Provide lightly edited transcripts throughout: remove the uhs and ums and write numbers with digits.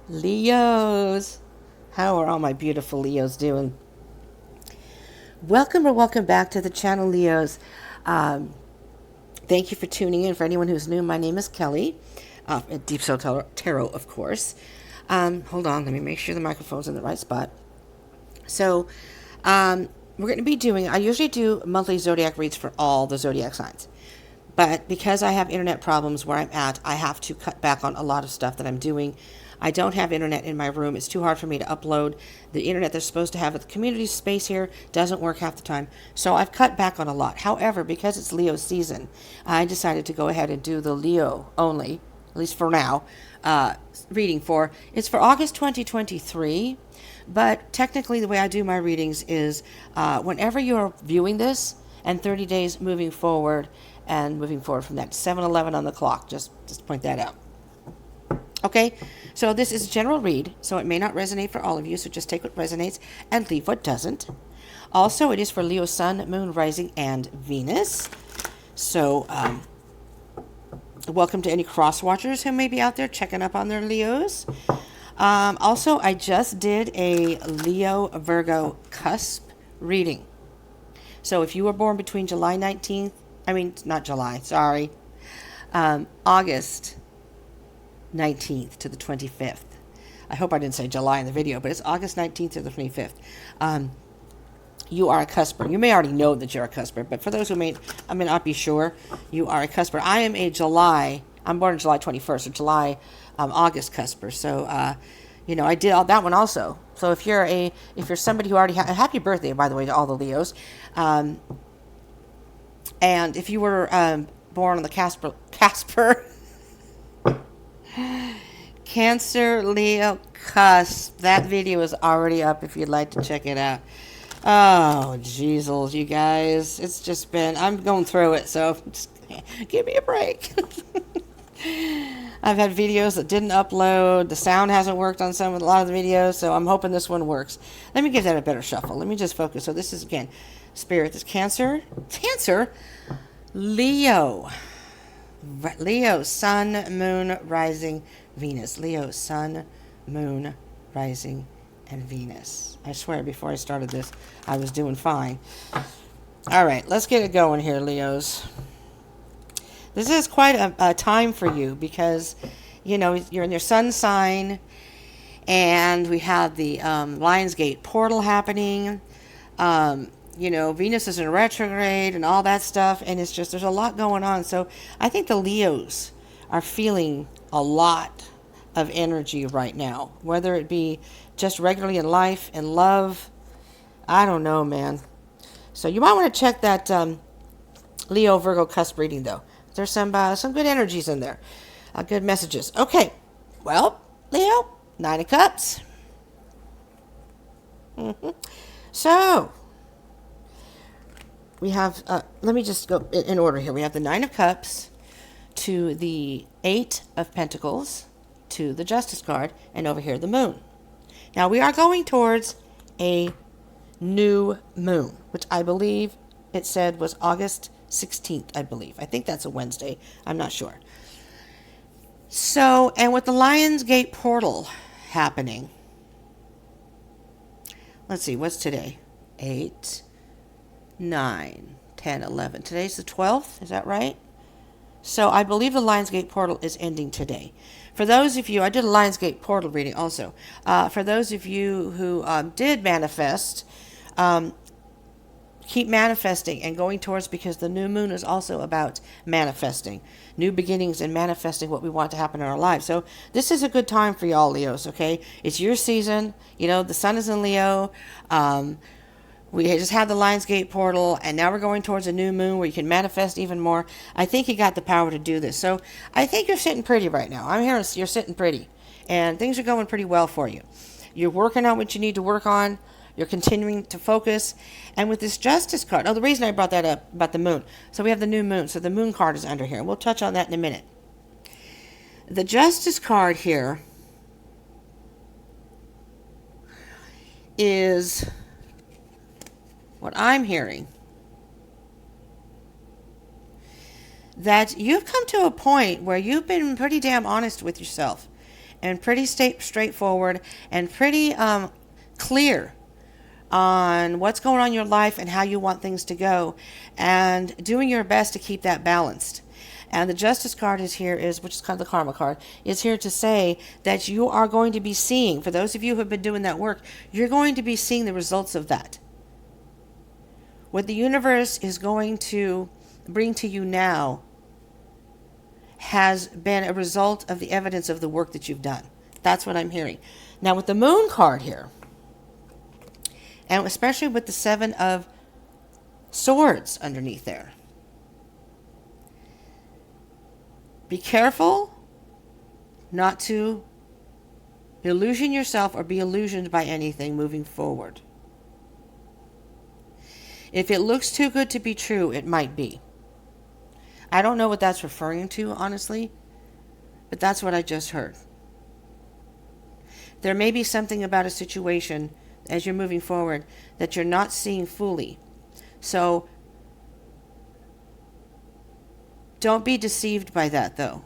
Leos, how are all my beautiful Leos doing? Welcome back to the channel, Leos. Um, Thank you for tuning in. For anyone who's new, my name is Kelly, at Deep Soul Tarot, of course. Hold on, let me make sure the microphone's in the right spot. So, we're going to be doing, I usually do monthly zodiac reads for all the zodiac signs. But because I have internet problems where I'm at, I have to cut back on a lot of stuff that I'm doing. I don't have internet in my room. It's too hard for me to upload. The internet they're supposed to have at the community space here doesn't work half the time. So I've cut back on a lot. However, because it's Leo season, I decided to go ahead and do the Leo only, at least for now, reading for. It's for August 2023. But technically, the way I do my readings is whenever you're viewing this, and 30 days moving forward, and moving forward from that 7-11 on the clock. Just point that out. Okay, so this is a general read, so it may not resonate for all of you, so just take what resonates and leave what doesn't. Also, it is for Leo Sun, Moon, Rising, and Venus. So, welcome to any cross watchers who may be out there checking up on their Leos. Also, I just did a Leo Virgo cusp reading. So if you were born between July 19th, not July, sorry, August 19th to the 25th. I hope I didn't say July in the video, but it's August 19th to the 25th. You are a cusper. You may already know that you're a cusper, but for those who may not be sure, you are a cusper. I'm born on July 21st, or August cusper. So, I did all that one also. So if you're somebody who already happy birthday, by the way, to all the Leos. And if you were born on the Casper Cancer Leo cusp, that video is already up if you'd like to check it out. Oh, jeezels, you guys. It's just been, I'm going through it, so just give me a break. I've had videos that didn't upload. The sound hasn't worked on a lot of the videos, so I'm hoping this one works. Let me give that a better shuffle. Let me just focus. So this is, again, Spirit, this Cancer, Leo, Sun, Moon, Rising, Venus. Leo, Sun, Moon, Rising, and Venus. I swear, before I started this, I was doing fine. All right, let's get it going here, Leos. This is quite a time for you because, you're in your sun sign, and we have the Lionsgate portal happening. Venus is in retrograde and all that stuff, and it's just, there's a lot going on. So I think the Leos are feeling a lot of energy right now, whether it be just regularly in life, in love. I don't know, man. So you might want to check that Leo Virgo cusp reading, though. There's some good energies in there, good messages. Okay, well, Leo, 9 of Cups. So we have, let me just go in order here. We have the 9 of Cups to the 8 of Pentacles to the Justice card, and over here the Moon. Now we are going towards a new moon, which I believe it said was August 16th, I believe. I think that's a Wednesday. I'm not sure. So, and with the Lionsgate portal happening, let's see, what's today? 8, 9, 10, 11. Today's the 12th, is that right? So I believe the Lionsgate portal is ending today. For those of you, I did a Lionsgate portal reading also. For those of you who did manifest, keep manifesting and going towards, because the new moon is also about manifesting, new beginnings, and manifesting what we want to happen in our lives. So this is a good time for y'all, Leos, okay? It's your season. The sun is in Leo. We just had the Lionsgate portal, and now we're going towards a new moon where you can manifest even more. I think you got the power to do this. So I think you're sitting pretty right now. I'm hearing you're sitting pretty, and things are going pretty well for you. You're working on what you need to work on. You're continuing to focus. And with this Justice card, the reason I brought that up about the moon. So we have the new moon. So the moon card is under here. We'll touch on that in a minute. The Justice card here is what I'm hearing, that you've come to a point where you've been pretty damn honest with yourself. and pretty straightforward and pretty clear on what's going on in your life and how you want things to go, and doing your best to keep that balanced. And the Justice card is here, which is kind of the Karma card, is here to say that you are going to be seeing, for those of you who have been doing that work, you're going to be seeing the results of that. What the universe is going to bring to you now has been a result of the evidence of the work that you've done. That's what I'm hearing. Now with the Moon card here, and especially with the Seven of Swords underneath there, be careful not to illusion yourself or be illusioned by anything moving forward. If it looks too good to be true, it might be. I don't know what that's referring to, honestly, but that's what I just heard. There may be something about a situation as you're moving forward that you're not seeing fully. So don't be deceived by that, though.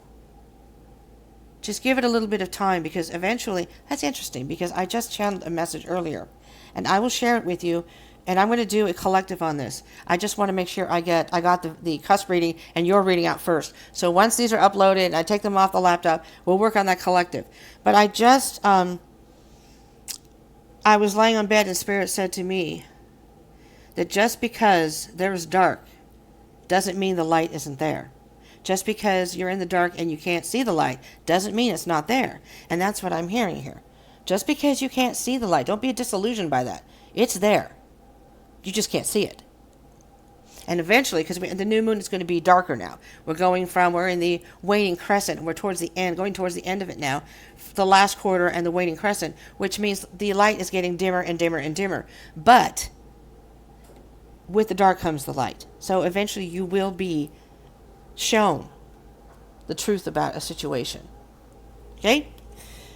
Just give it a little bit of time, because eventually, that's interesting, because I just channeled a message earlier, and I will share it with you, and I'm going to do a collective on this. I just want to make sure I got the cusp reading and your reading out first. So once these are uploaded and I take them off the laptop, we'll work on that collective. But I just, I was laying on bed and Spirit said to me that just because there is dark doesn't mean the light isn't there. Just because you're in the dark and you can't see the light doesn't mean it's not there. And that's what I'm hearing here. Just because you can't see the light, don't be disillusioned by that. It's there. You just can't see it. And eventually, because the new moon is going to be darker now. We're in the waning crescent, and we're going towards the end of it now, the last quarter and the waning crescent, which means the light is getting dimmer and dimmer and dimmer. But with the dark comes the light. So eventually you will be shown the truth about a situation. Okay?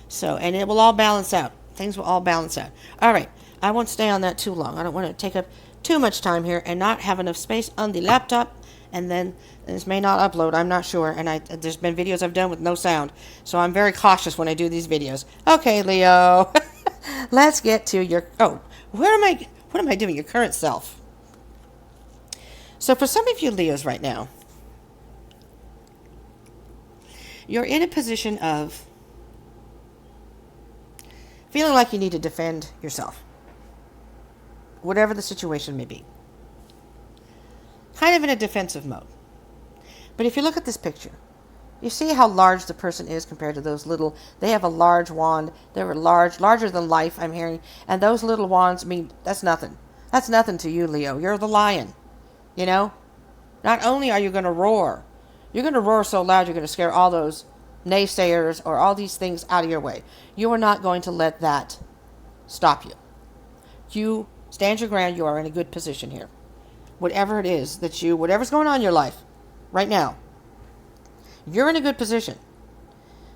So, and it will all balance out. Things will all balance out. All right. I won't stay on that too long. I don't want to take up too much time here and not have enough space on the laptop, and then this may not upload. I'm not sure. And there's been videos I've done with no sound, so I'm very cautious when I do these videos. Okay, Leo, let's get to your what am I doing? Your current self. So for some of you Leos right now, you're in a position of feeling like you need to defend yourself, whatever the situation may be. Kind of in a defensive mode. But if you look at this picture, you see how large the person is compared to those little, they have a large wand. They're larger than life, I'm hearing. And those little wands, that's nothing. That's nothing to you, Leo. You're the lion. You know? Not only are you going to roar, you're going to roar so loud you're going to scare all those naysayers or all these things out of your way. You are not going to let that stop you. You stand your ground. You are in a good position here. Whatever it is whatever's going on in your life right now, you're in a good position.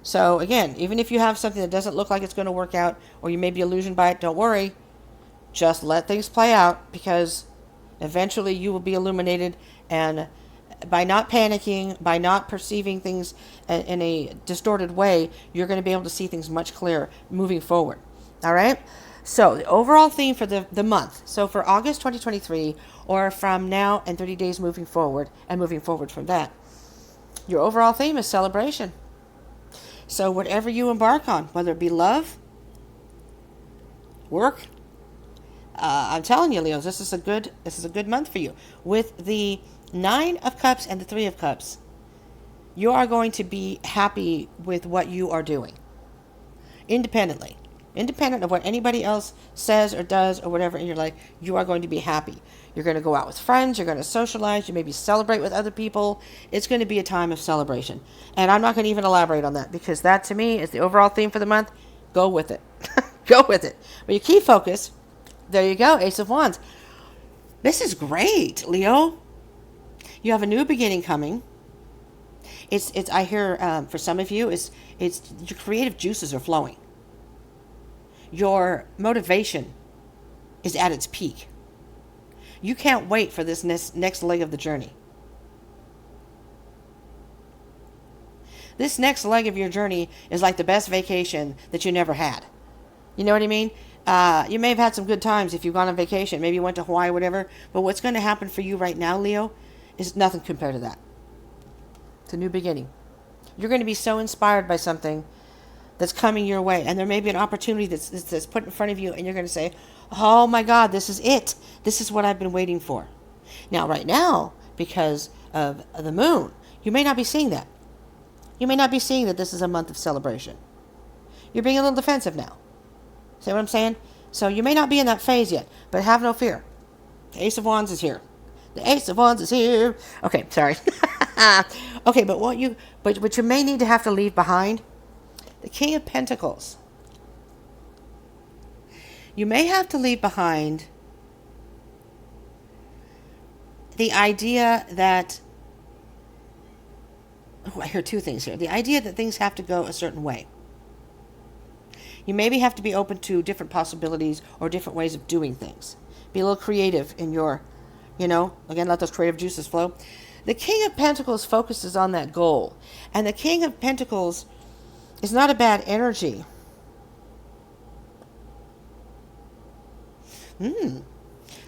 So again, even if you have something that doesn't look like it's going to work out, or you may be illusioned by it, don't worry. Just let things play out, because eventually you will be illuminated, and by not panicking, by not perceiving things in a distorted way, you're going to be able to see things much clearer moving forward. All right? So the overall theme for the month, so for August 2023, or from now and 30 days moving forward, and moving forward from that, your overall theme is celebration. So whatever you embark on, whether it be love, work, I'm telling you, Leos, this is a good month for you. With the 9 of Cups and the 3 of Cups, you are going to be happy with what you are doing, independent of what anybody else says or does or whatever in your life. You are going to be happy. You're going to go out with friends. You're going to socialize. You maybe celebrate with other people. It's going to be a time of celebration. And I'm not going to even elaborate on that, because that to me is the overall theme for the month. Go with it. Go with it. But your key focus, there you go, Ace of Wands. This is great, Leo. You have a new beginning coming. I hear for some of you, it's your creative juices are flowing. Your motivation is at its peak. You can't wait for this next leg of the journey. This next leg of your journey is like the best vacation that you never had. You know what I mean? You may have had some good times if you've gone on vacation. Maybe you went to Hawaii, whatever. But what's going to happen for you right now, Leo, is nothing compared to that. It's a new beginning. You're going to be so inspired by something that's coming your way. And there may be an opportunity that's put in front of you, and you're going to say, oh my God, this is it. This is what I've been waiting for. Now, right now, because of the moon, you may not be seeing that. You may not be seeing that this is a month of celebration. You're being a little defensive now. See what I'm saying? So you may not be in that phase yet, but have no fear. The Ace of Wands is here. The Ace of Wands is here. Okay, sorry. Okay, but what you may need to have to leave behind, the King of Pentacles. You may have to leave behind the idea that, I hear two things here. The idea that things have to go a certain way. You maybe have to be open to different possibilities or different ways of doing things. Be a little creative in your, again, let those creative juices flow. The King of Pentacles focuses on that goal. And the King of Pentacles is not a bad energy.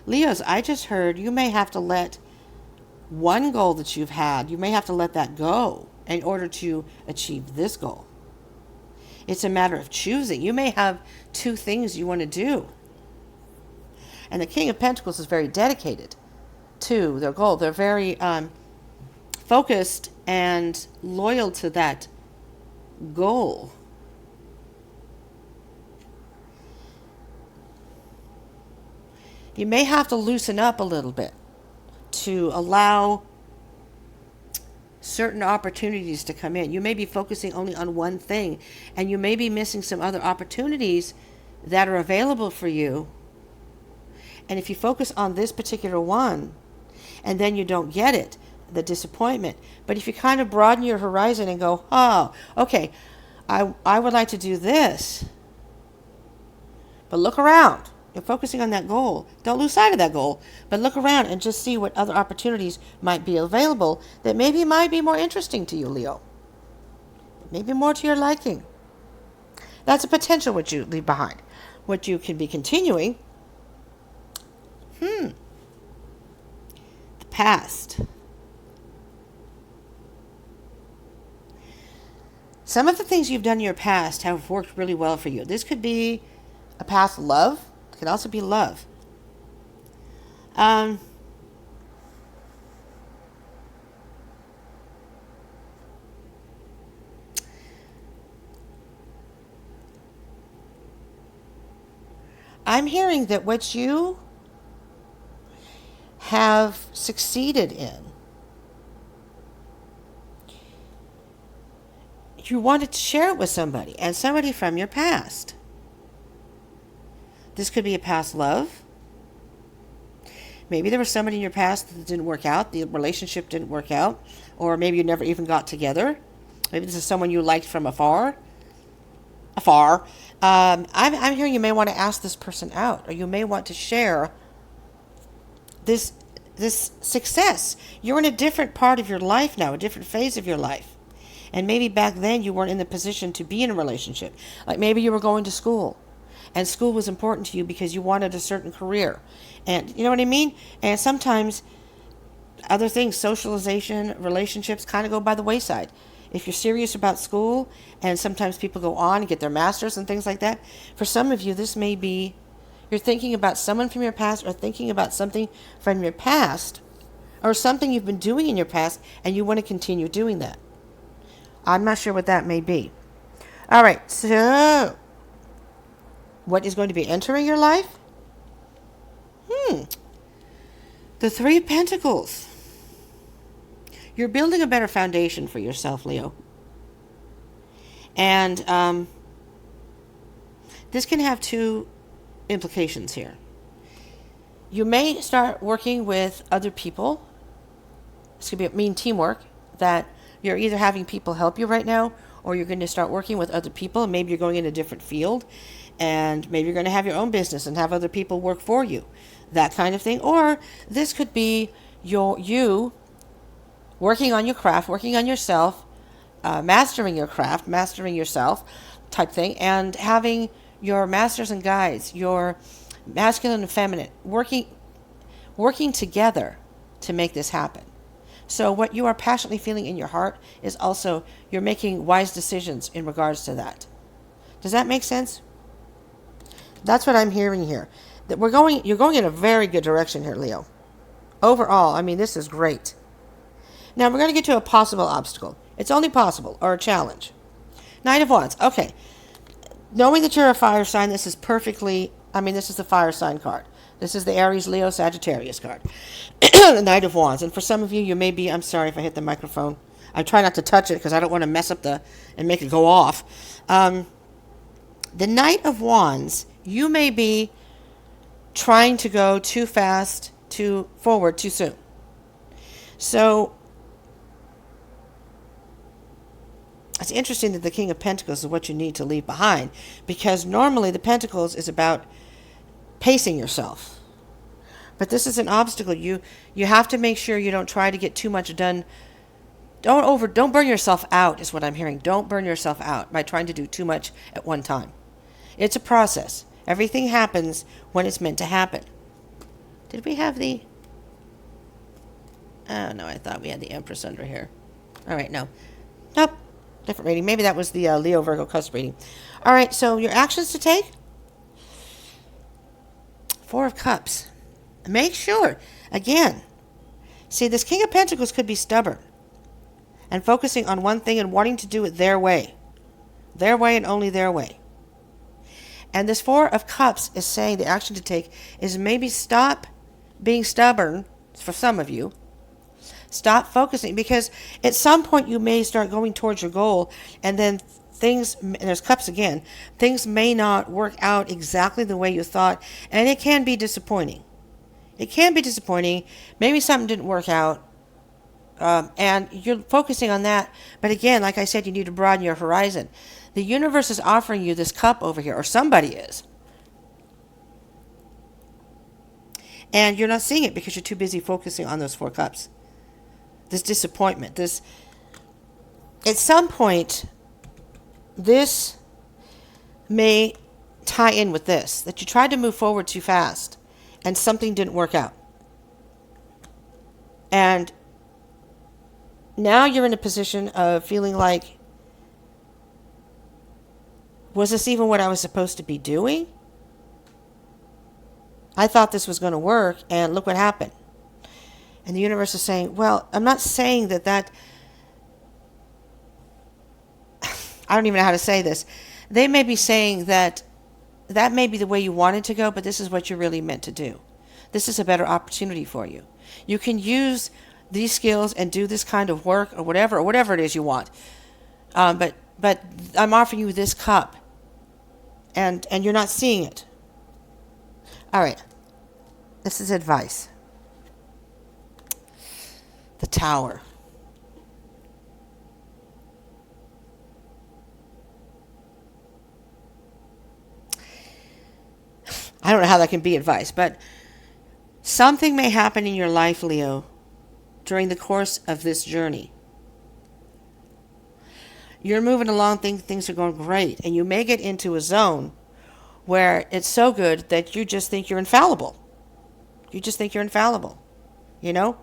Leos, I just heard you may have to let one goal that you've had, you may have to let that go in order to achieve this goal. It's a matter of choosing. You may have two things you want to do. And the King of Pentacles is very dedicated to their goal. They're very focused and loyal to that goal. You may have to loosen up a little bit to allow certain opportunities to come in. You may be focusing only on one thing, and you may be missing some other opportunities that are available for you. And if you focus on this particular one, and then you don't get it, the disappointment. But if you kind of broaden your horizon and go, oh, okay, I would like to do this. But look around. You're focusing on that goal. Don't lose sight of that goal, but look around and just see what other opportunities might be available that maybe might be more interesting to you, Leo. Maybe more to your liking. That's a potential what you leave behind. What you can be continuing. The past. Some of the things you've done in your past have worked really well for you. This could be a past love. It could also be love. I'm hearing that what you have succeeded in, you wanted to share it with somebody, and somebody from your past. This could be a past love. Maybe there was somebody in your past that didn't work out, the relationship didn't work out, or maybe you never even got together. Maybe this is someone you liked from afar. I'm hearing you may want to ask this person out, or you may want to share this success. You're in a different part of your life now, a different phase of your life. And maybe back then you weren't in the position to be in a relationship. Like maybe you were going to school, and school was important to you because you wanted a certain career. And you know what I mean? And sometimes other things, socialization, relationships kind of go by the wayside. If you're serious about school, and sometimes people go on and get their masters and things like that, for some of you this may be you're thinking about someone from your past, or thinking about something from your past, or something you've been doing in your past and you want to continue doing that. I'm not sure what that may be. All right, so what is going to be entering your life? The Three of Pentacles. You're building a better foundation for yourself, Leo. And this can have two implications here. You may start working with other people. This could mean teamwork, that you're either having people help you right now, or you're going to start working with other people, and maybe you're going in a different field, and maybe you're going to have your own business and have other people work for you, that kind of thing. Or this could be you working on your craft, working on yourself, mastering your craft, mastering yourself type thing, and having your masters and guides, your masculine and feminine, working together to make this happen. So what you are passionately feeling in your heart is also you're making wise decisions in regards to that. Does that make sense? That's what I'm hearing here. That you're going in a very good direction here, Leo. Overall, I mean, this is great. Now we're going to get to a possible obstacle. It's only possible, or a challenge. Knight of Wands. Okay. Knowing that you're a fire sign, this is perfectly, this is the fire sign card. This is the Aries, Leo, Sagittarius card. The Knight of Wands. And for some of you, you may be, I'm sorry if I hit the microphone. I try not to touch it because I don't want to mess up and make it go off. The Knight of Wands, you may be trying to go too fast, too forward, too soon. So, it's interesting that the King of Pentacles is what you need to leave behind, because normally the Pentacles is about pacing yourself. But this is an obstacle. You have to make sure you don't try to get too much done. Don't burn yourself out is what I'm hearing. Don't burn yourself out by trying to do too much at one time. It's a process. Everything happens when it's meant to happen. Did we have the... Oh, no, I thought we had the Empress under here. All right, no. Nope. Different reading. Maybe that was the Leo Virgo cusp reading. All right, so your actions to take. 4 of Cups. Make sure, again, see, this King of Pentacles could be stubborn and focusing on one thing and wanting to do it their way and only their way. And this 4 of Cups is saying the action to take is maybe stop being stubborn, for some of you. Stop focusing, because at some point you may start going towards your goal, and then things, and there's Cups again, things may not work out exactly the way you thought, and it can be disappointing. It can be disappointing. Maybe something didn't work out, and you're focusing on that. But again, like I said, you need to broaden your horizon. The universe is offering you this cup over here, or somebody is. And you're not seeing it because you're too busy focusing on those 4 cups. This disappointment, this, at some point, this may tie in with this, that you tried to move forward too fast and something didn't work out. And now you're in a position of feeling like, was this even what I was supposed to be doing? I thought this was going to work, and look what happened. And the universe is saying, well, I'm not saying that I don't even know how to say this. They may be saying that may be the way you wanted to go, but this is what you're really meant to do. This is a better opportunity for you. You can use these skills and do this kind of work or whatever it is you want. But I'm offering you this cup, and you're not seeing it. All right. This is advice. The Tower. I don't know how that can be advice, but something may happen in your life, Leo, during the course of this journey. You're moving along, things are going great, and you may get into a zone where it's so good that you just think you're infallible. You just think you're infallible. You know?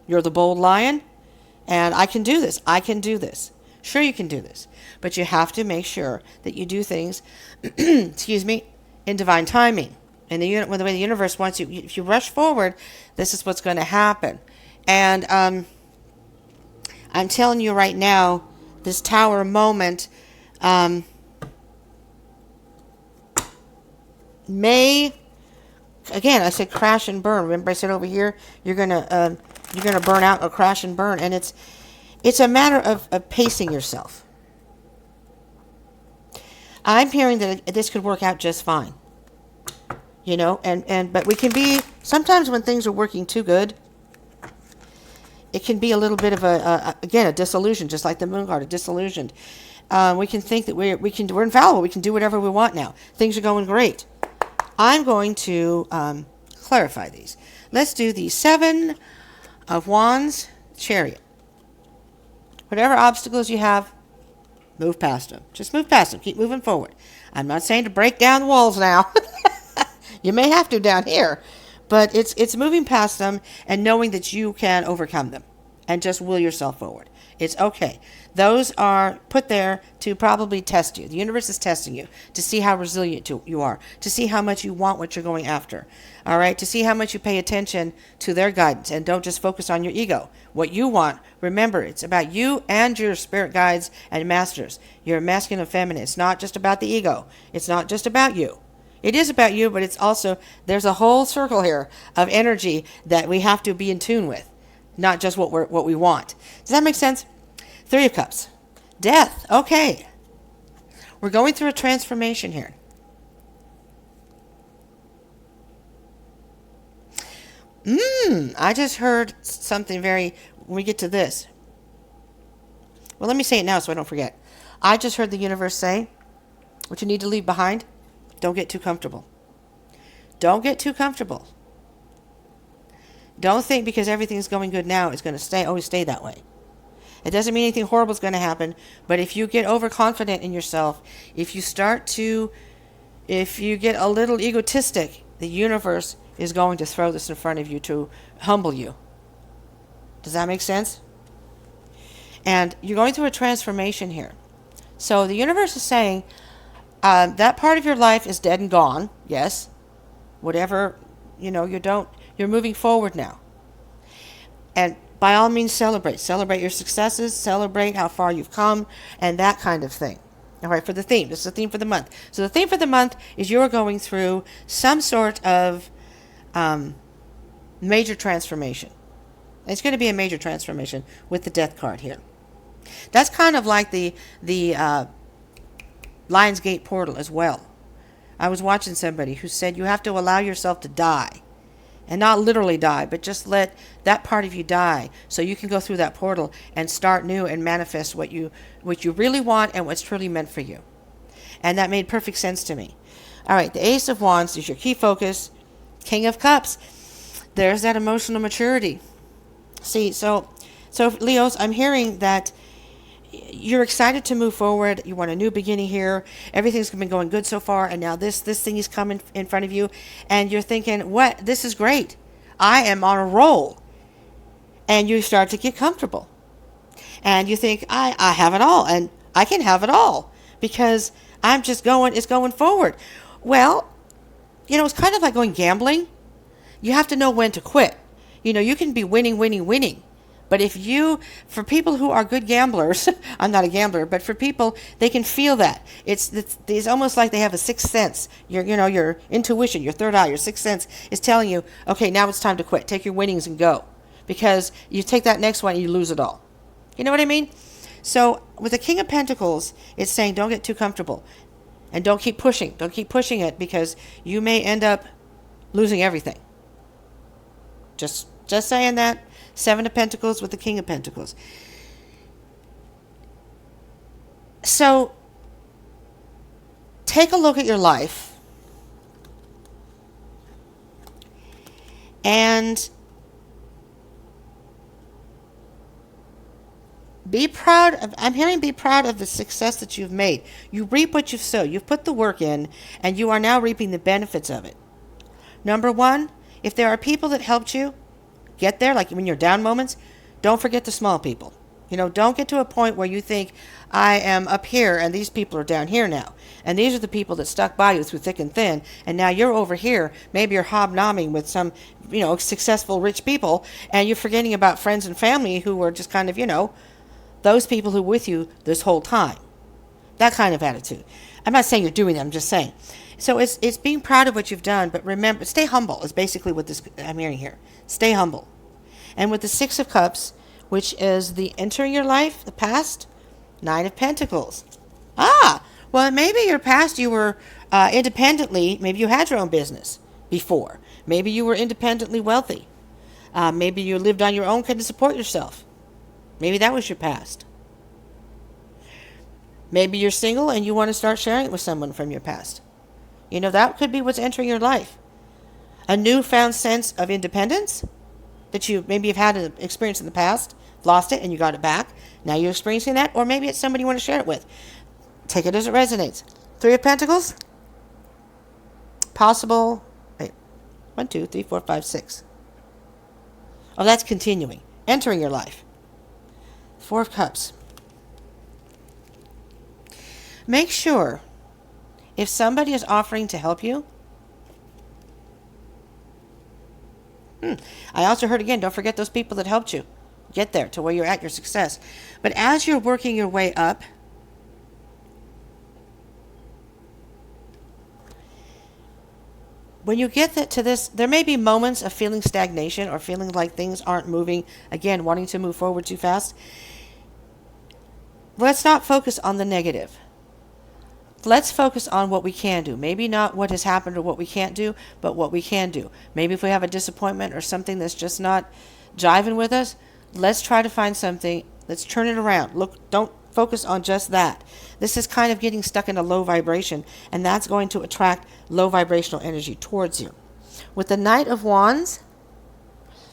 You're the bold lion, and I can do this. I can do this. Sure, you can do this. But you have to make sure that you do things, excuse me, in divine timing. And the way the universe wants you, if you rush forward, this is what's going to happen. And I'm telling you right now, this Tower moment may, again, I said crash and burn. Remember I said over here, you're gonna burn out or crash and burn, and it's a matter of pacing yourself. I'm hearing that this could work out just fine. You know, but we can be, sometimes when things are working too good, it can be a little bit of a disillusion, just like the Moon card, a disillusioned. We can think that we're infallible. We can do whatever we want now. Things are going great. I'm going to clarify these. Let's do the 7 of Wands, Chariot. Whatever obstacles you have, move past them. Just move past them. Keep moving forward. I'm not saying to break down the walls now. You may have to down here. But it's moving past them and knowing that you can overcome them. And just will yourself forward. It's okay. Those are put there to probably test you. The universe is testing you to see how resilient you are, to see how much you want what you're going after. All right, to see how much you pay attention to their guidance and don't just focus on your ego. What you want, remember, it's about you and your spirit guides and masters. Your masculine and feminine. It's not just about the ego. It's not just about you. It is about you, but it's also, there's a whole circle here of energy that we have to be in tune with. Not just what we want. Does that make sense? Three of Cups. Death. Okay. We're going through a transformation here. I just heard something very, when we get to this. Well, let me say it now so I don't forget. I just heard the universe say, what you need to leave behind, don't get too comfortable. Don't get too comfortable. Don't think because everything's going good now, it's going to always stay that way. It doesn't mean anything horrible is going to happen, but if you get overconfident in yourself, if you get a little egotistic, the universe is going to throw this in front of you to humble you. Does that make sense? And you're going through a transformation here. So the universe is saying, that part of your life is dead and gone. Yes. Whatever, you're moving forward now. And by all means, celebrate. Celebrate your successes. Celebrate how far you've come and that kind of thing. All right, for the theme. This is the theme for the month. So the theme for the month is you're going through some sort of major transformation. It's going to be a major transformation with the Death card here. That's kind of like the Lionsgate portal as well. I was watching somebody who said you have to allow yourself to die. And not literally die, but just let that part of you die so you can go through that portal and start new and manifest what you really want and what's truly meant for you. And that made perfect sense to me. All right, the Ace of Wands is your key focus. King of Cups. There's that emotional maturity. See, so Leos, I'm hearing that you're excited to move forward. You want a new beginning here. Everything's been going good so far, and now this thing is coming in front of you, and you're thinking, what? This is great. I am on a roll. And you start to get comfortable. And you think, I have it all, and I can have it all, because it's going forward. Well, it's kind of like going gambling. You have to know when to quit. You can be winning. But for people who are good gamblers, I'm not a gambler, but for people, they can feel that. It's almost like they have a sixth sense. Your intuition, your third eye, your sixth sense is telling you, okay, now it's time to quit. Take your winnings and go. Because you take that next one and you lose it all. You know what I mean? So with the King of Pentacles, it's saying don't get too comfortable. And don't keep pushing. Don't keep pushing it because you may end up losing everything. Just saying that. Seven of Pentacles with the King of Pentacles. So, take a look at your life and be proud of the success that you've made. You reap what you've sowed. You've put the work in, and you are now reaping the benefits of it. Number one, if there are people that helped you get there, like when you're down moments, don't forget the small people. Don't get to a point where you think, I am up here and these people are down here now. And these are the people that stuck by you through thick and thin. And now you're over here. Maybe you're hobnobbing with some, successful rich people. And you're forgetting about friends and family who were just kind of, those people who were with you this whole time. That kind of attitude. I'm not saying you're doing that. I'm just saying. So it's being proud of what you've done. But remember, stay humble is basically what I'm hearing here. Stay humble. And with the Six of Cups, which is the entering your life, the past, Nine of Pentacles. Well, maybe your past you were independently, maybe you had your own business before. Maybe you were independently wealthy. Maybe you lived on your own, couldn't support yourself. Maybe that was your past. Maybe you're single and you want to start sharing it with someone from your past. That could be what's entering your life. A newfound sense of independence. that you maybe have had an experience in the past, lost it, and you got it back. Now you're experiencing that, or maybe it's somebody you want to share it with. Take it as it resonates. Three of Pentacles. Possible. Wait. 1, 2, 3, 4, 5, 6. Oh, that's continuing. Entering your life. Four of Cups. Make sure if somebody is offering to help you. I also heard again, don't forget those people that helped you get there to where you're at, your success. But as you're working your way up, when you get to this, there may be moments of feeling stagnation or feeling like things aren't moving, again, wanting to move forward too fast. Let's not focus on the negative. Let's focus on what we can do. Maybe not what has happened or what we can't do, but what we can do. Maybe if we have a disappointment or something that's just not jiving with us, let's try to find something. Let's turn it around. Look, don't focus on just that. This is kind of getting stuck in a low vibration, and that's going to attract low vibrational energy towards you. With the Knight of Wands,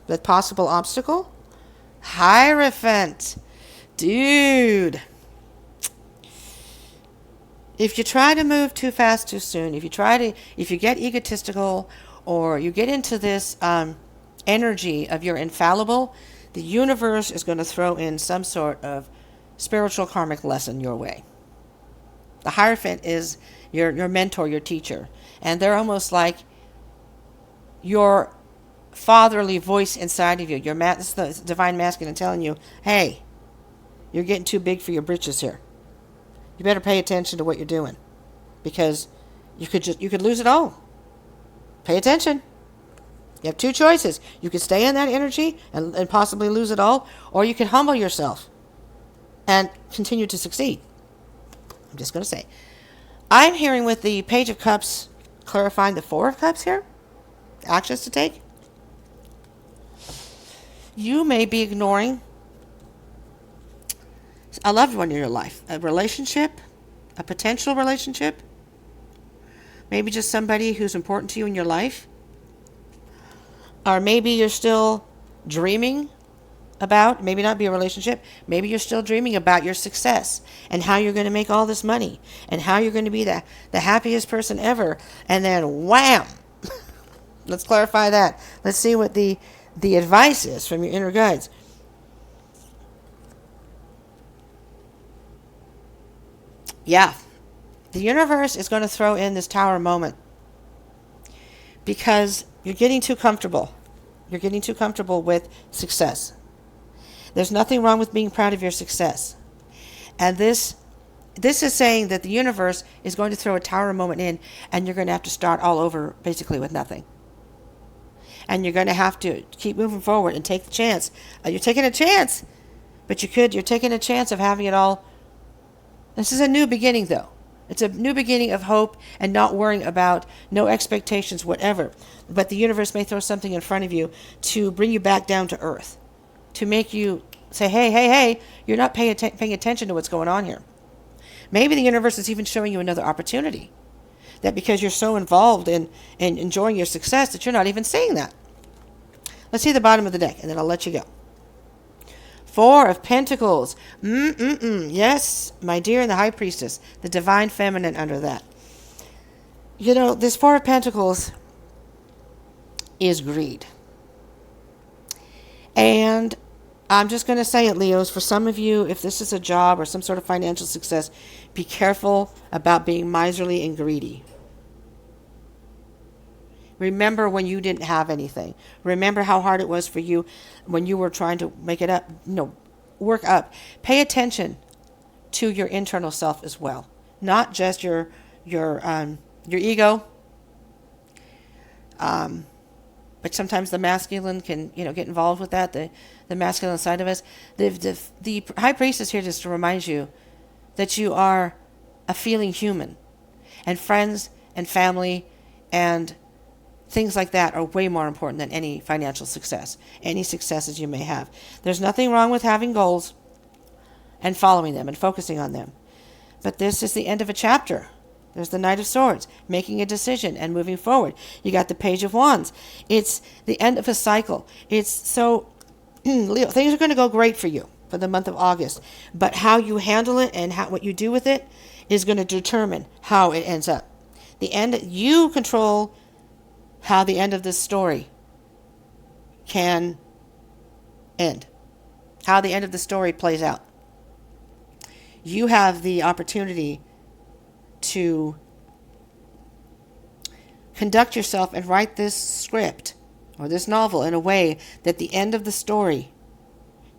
the possible obstacle, Hierophant. Dude. If you try to move too fast too soon, if you get egotistical or you get into this energy of you're infallible, the universe is going to throw in some sort of spiritual karmic lesson your way. The Hierophant is your mentor, your teacher, and they're almost like your fatherly voice inside of you. It's the divine masculine telling you, hey, you're getting too big for your britches here. You better pay attention to what you're doing, because you could lose it all. Pay attention. You have two choices. You could stay in that energy and possibly lose it all, or you can humble yourself and continue to succeed. I'm just going to say. I'm hearing with the Page of Cups clarifying the Four of Cups here. Actions to take. You may be ignoring a loved one in your life, a relationship, a potential relationship, maybe just somebody who's important to you in your life, or maybe you're still dreaming about, maybe not be a relationship, maybe you're still dreaming about your success and how you're going to make all this money and how you're going to be the happiest person ever, and then wham. Let's clarify that. Let's see what the advice is from your inner guides. Yeah, the universe is going to throw in this Tower moment because you're getting too comfortable. You're getting too comfortable with success. There's nothing wrong with being proud of your success. And this is saying that the universe is going to throw a Tower moment in, and you're going to have to start all over basically with nothing. And you're going to have to keep moving forward and take the chance. You're taking a chance, but you're taking a chance of having it all. This is a new beginning, though. It's a new beginning of hope and not worrying about no expectations, whatever. But the universe may throw something in front of you to bring you back down to earth, to make you say, hey, you're not paying attention to what's going on here. Maybe the universe is even showing you another opportunity, that because you're so involved in enjoying your success that you're not even seeing that. Let's see the bottom of the deck, and then I'll let you go. Four of Pentacles. Yes, my dear, and the High Priestess, the Divine Feminine under that. You know, this Four of Pentacles is greed. And I'm just going to say it, Leos, for some of you, if this is a job or some sort of financial success, be careful about being miserly and greedy. Remember when you didn't have anything. Remember how hard it was for you when you were trying to make it up, work up. Pay attention to your internal self as well, not just your ego. But sometimes the masculine can, get involved with that, the masculine side of us. The High Priestess here just to remind you that you are a feeling human, and friends and family and things like that are way more important than any financial success, any successes you may have. There's nothing wrong with having goals and following them and focusing on them. But this is the end of a chapter. There's the Knight of Swords, making a decision and moving forward. You got the Page of Wands. It's the end of a cycle. It's so, Leo, things are going to go great for you for the month of August. But how you handle it and what you do with it is going to determine how it ends up. The end, you control how the end of this story can end, how the end of the story plays out. You have the opportunity to conduct yourself and write this script or this novel in a way that the end of the story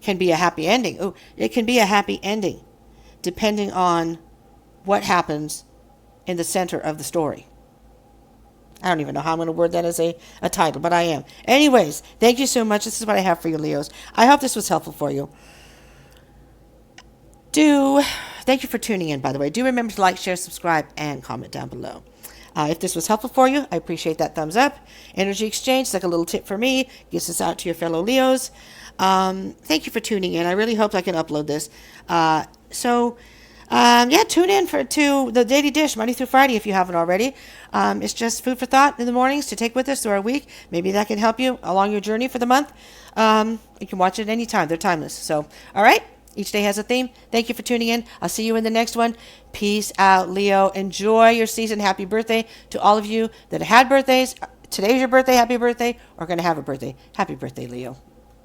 can be a happy ending. Oh, it can be a happy ending depending on what happens in the center of the story. I don't even know how I'm going to word that as a title, but I am. Anyways, thank you so much. This is what I have for you, Leos. I hope this was helpful for you. Thank you for tuning in, by the way. Do remember to like, share, subscribe, and comment down below. If this was helpful for you, I appreciate that thumbs up. Energy exchange is like a little tip for me. Gets this out to your fellow Leos. Thank you for tuning in. I really hope I can upload this. Tune in to the Daily Dish Monday through Friday if you haven't already. It's just food for thought in the mornings to take with us through our week. Maybe that can help you along your journey for the month. You can watch it anytime. They're timeless. So, all right. Each day has a theme. Thank you for tuning in. I'll see you in the next one. Peace out, Leo. Enjoy your season. Happy birthday to all of you that had birthdays. Today's your birthday. Happy birthday. Or going to have a birthday. Happy birthday, Leo.